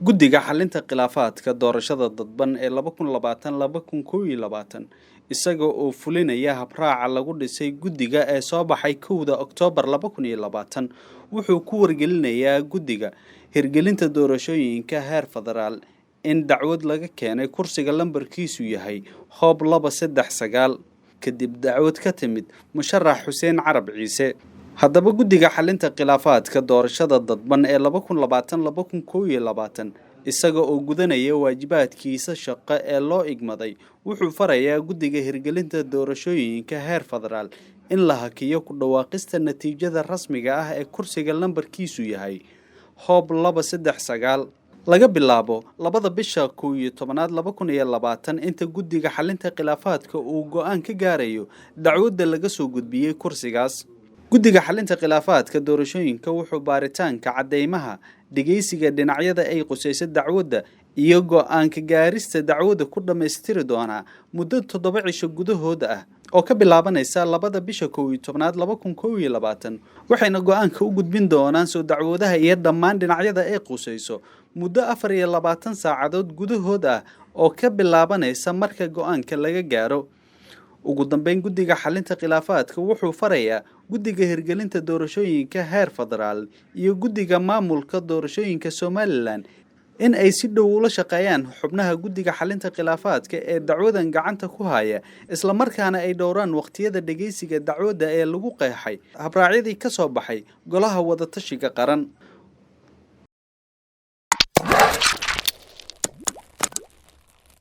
guddiga xalinta khilaafaadka doorashada dadban ee 2020-2021 isaga oo fulinaya habraaca lagu dhisay guddiga ee soo baxay 1 Oktoobar 2020 wuxuu ku wargelinayaa guddiga hirgelinta doorashooyinka heer federaal in dacwad laga keenay kursiga lambarkiisu yahay hoob 239 kadib dacwad ka timid musharax Xuseen Carab Ciise. haddaba guddiga xalinta khilaafaadka doorashada dadban ee 2020-2021 isaga oo gudanaya waajibaadkiisa shaqo ee loo igmaday wuxuu farayaa guddiga hirgelinta doorashooyinka heer federaal in la hakiyo ku dhawaaqista natiijada rasmiga ah ee kursiga lambarkiisu yahay hoob 239 laga bilaabo 2 bisha 11 2020 inta guddiga xalinta khilaafaadka uu go'aan ka gaarayo dacwadda laga soo gudbiyay kursigaas. guddiga xalinta khilaafaadka doorashooyinka wuxuu baaritaanka cadeymaha dhageysiga dhinacyada ay qusayso dacwadda iyo go'aanka gaarista dacwadda ku dhameystiri doonaa muddo 7 cisho gudahood ah oo ka bilaabanaysa 2 bisha 11 2020 waxayna go'aanka u gudbin doonaan soo dacwadaha iyo dhammaan dhinacyada ay qusayso muddo 24 saacadood gudahood ah oo ka bilaabanaysa marka go'aanka laga gaaro. ugu dambeyn guddiga xalinta khilaafaadka wuxuu farayaa guddiga hirgelinta doorashooyinka heer federaal iyo guddiga maamulka doorashooyinka Somaliland in ay si dhow ula shaqeeyaan xubnaha guddiga xalinta khilaafaadka ee dacwadan gacanta ku haya isla markaana ay dhowraan waqtiyada dhageysiga dacwadda ee lagu qeexay habraacyadii ka soo baxay golaha wada tashiga qaran.